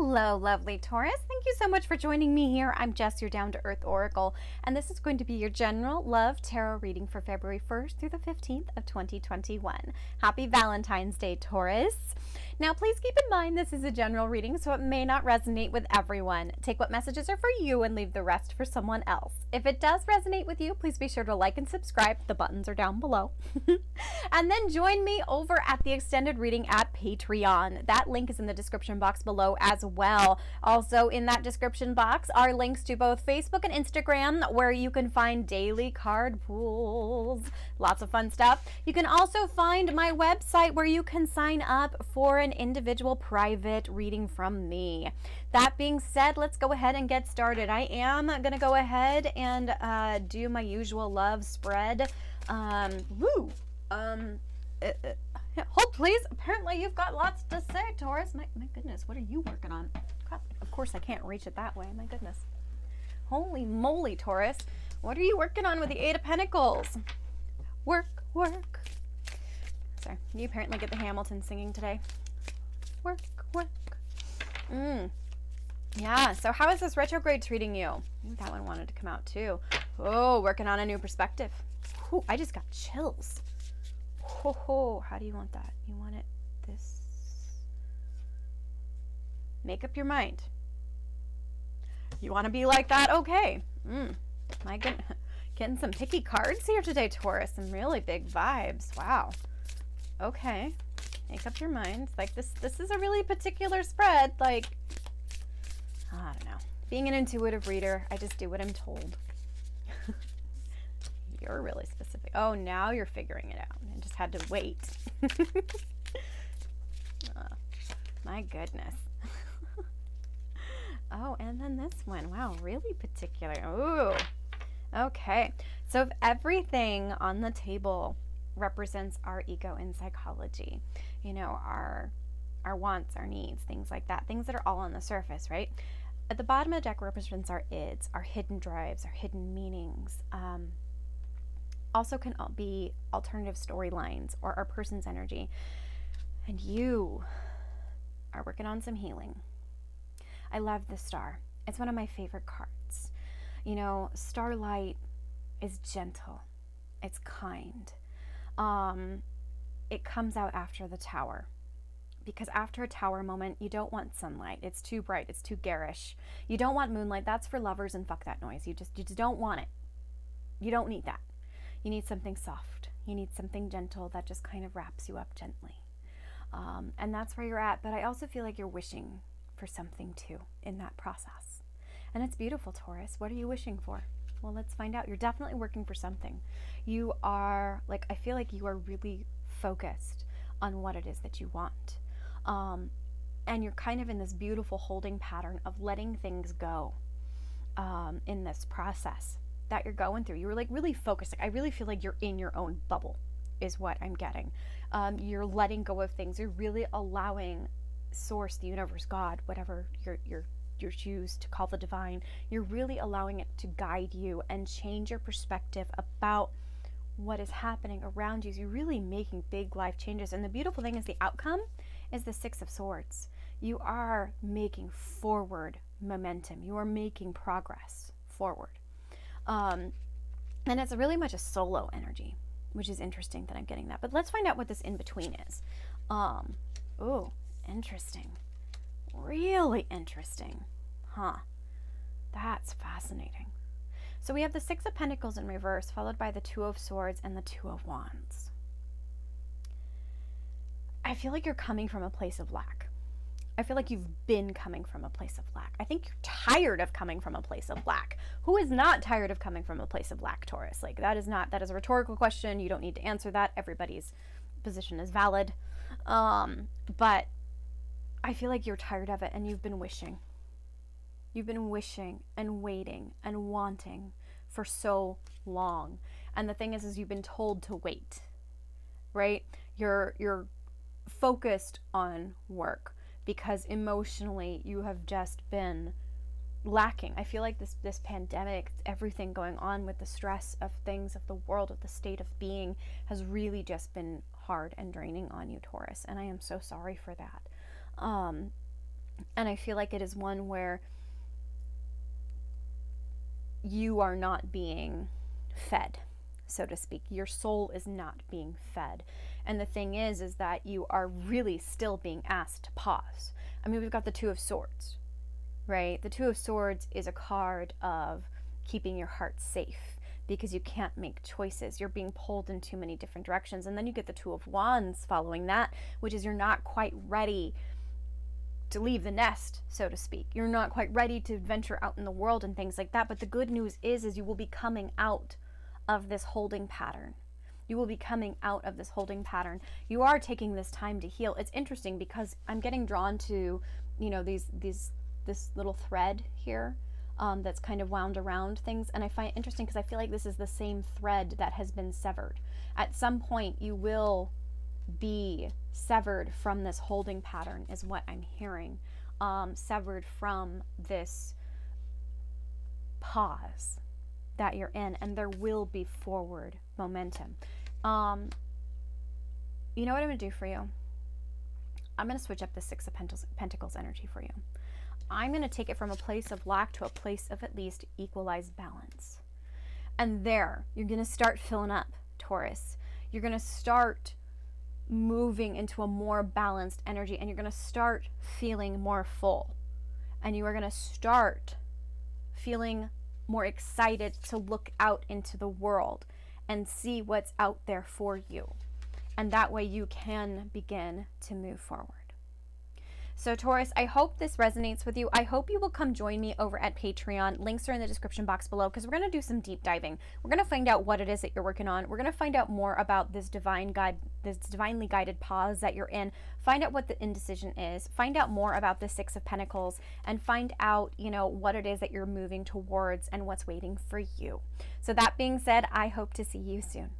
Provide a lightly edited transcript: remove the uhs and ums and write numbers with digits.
Hello, lovely Taurus. Thank you so much for joining me here. I'm Jess, your Down to Earth Oracle, and this is going to be your general love tarot reading for February 1st through the 15th of 2021. Happy Valentine's Day, Taurus. Now, please keep in mind this is a general reading, so it may not resonate with everyone. Take what messages are for you and leave the rest for someone else. If it does resonate with you, please be sure to like and subscribe. The buttons are down below. And then join me over at the extended reading at Patreon. That link is in the description box below as well. Also in that description box are links to both Facebook and Instagram where you can find daily card pools. Lots of fun stuff. You can also find my website where you can sign up for an individual private reading from me. That being said, let's go ahead and get started. I am going to go ahead and do my usual love spread. Hold please. Apparently you've got lots to say, Taurus. My goodness, what are you working on? Crap. Of course I can't reach it that way. My goodness. Holy moly, Taurus. What are you working on with the Eight of Pentacles? Work. Sorry, you apparently get the Hamilton singing today. Work. Yeah, so how is this retrograde treating you? Ooh, that one wanted to come out too. Oh, working on a new perspective. Ooh, I just got chills. Ho, how do you want that? You want it this? Make up your mind. You want to be like that? Okay. My goodness. Getting some picky cards here today, Taurus. Some really big vibes. Wow. Okay. Make up your mind. Like this is a really particular spread. Like, I don't know. Being an intuitive reader, I just do what I'm told. You're really specific. Oh, now you're figuring it out. I just had to wait. My goodness. Oh, and then this one. Wow, really particular. Ooh. Okay. So if everything on the table represents our ego in psychology, you know, our wants, our needs, things like that, things that are all on the surface, right? At the bottom of the deck represents our ids, our hidden drives, our hidden meanings. Also can be alternative storylines or our person's energy. And you are working on some healing. I love the star. It's one of my favorite cards. You know, starlight is gentle. It's kind. It comes out after the tower. Because after a tower moment, you don't want sunlight. It's too bright. It's too garish. You don't want moonlight. That's for lovers, and fuck that noise. You just don't want it. You don't need that. You need something soft. You need something gentle that just kind of wraps you up gently. And that's where you're at. But I also feel like you're wishing for something too in that process. And it's beautiful, Taurus. What are you wishing for? Well, let's find out. You're definitely working for something. You are, like, I feel like you are really focused on what it is that you want. And you're kind of in this beautiful holding pattern of letting things go in this process that you're going through. You're like really focused. Like, I really feel like you're in your own bubble is what I'm getting. You're letting go of things. You're really allowing source, the universe, God, whatever you choose to call the divine, you're really allowing it to guide you and change your perspective about what is happening around you. So you're really making big life changes. And the beautiful thing is the outcome is the Six of Swords. You are making forward momentum. You are making progress forward. And it's really much a solo energy, which is interesting that I'm getting that. But let's find out what this in between is. Oh, interesting. Really interesting. Huh. That's fascinating. So we have the Six of Pentacles in reverse, followed by the Two of Swords and the Two of Wands. I feel like you're coming from a place of lack. I feel like you've been coming from a place of lack. I think you're tired of coming from a place of lack. Who is not tired of coming from a place of lack, Taurus? Like, that is a rhetorical question. You don't need to answer that. Everybody's position is valid. But I feel like you're tired of it and you've been wishing. You've been wishing and waiting and wanting for so long. And the thing is you've been told to wait, right? You're focused on work because emotionally you have just been lacking. I feel like this pandemic, everything going on with the stress of things, of the world, of the state of being has really just been hard and draining on you, Taurus. And I am so sorry for that. And I feel like it is one where you are not being fed, so to speak. Your soul is not being fed. And the thing is that you are really still being asked to pause. I mean, we've got the Two of Swords, right? The Two of Swords is a card of keeping your heart safe because you can't make choices. You're being pulled in too many different directions. And then you get the Two of Wands following that, which is you're not quite ready to leave the nest, so to speak. You're not quite ready to venture out in the world and things like that. But the good news is you will be coming out of this holding pattern. You will be coming out of this holding pattern. You are taking this time to heal. It's interesting because I'm getting drawn to, you know, this little thread here that's kind of wound around things. And I find it interesting because I feel like this is the same thread that has been severed. At some point, you will be severed from this holding pattern, is what I'm hearing. Severed from this pause that you're in, and there will be forward momentum. You know what I'm going to do for you? I'm going to switch up the Six of Pentacles energy for you. I'm going to take it from a place of lack to a place of at least equalized balance. And there, you're going to start filling up, Taurus. You're going to start moving into a more balanced energy, and you're going to start feeling more full. And you are going to start feeling more excited to look out into the world and see what's out there for you. And that way you can begin to move forward. So Taurus, I hope this resonates with you. I hope you will come join me over at Patreon. Links are in the description box below because we're going to do some deep diving. We're going to find out what it is that you're working on. We're going to find out more about this divinely guided pause that you're in. Find out what the indecision is. Find out more about the Six of Pentacles and find out, you know, what it is that you're moving towards and what's waiting for you. So that being said, I hope to see you soon.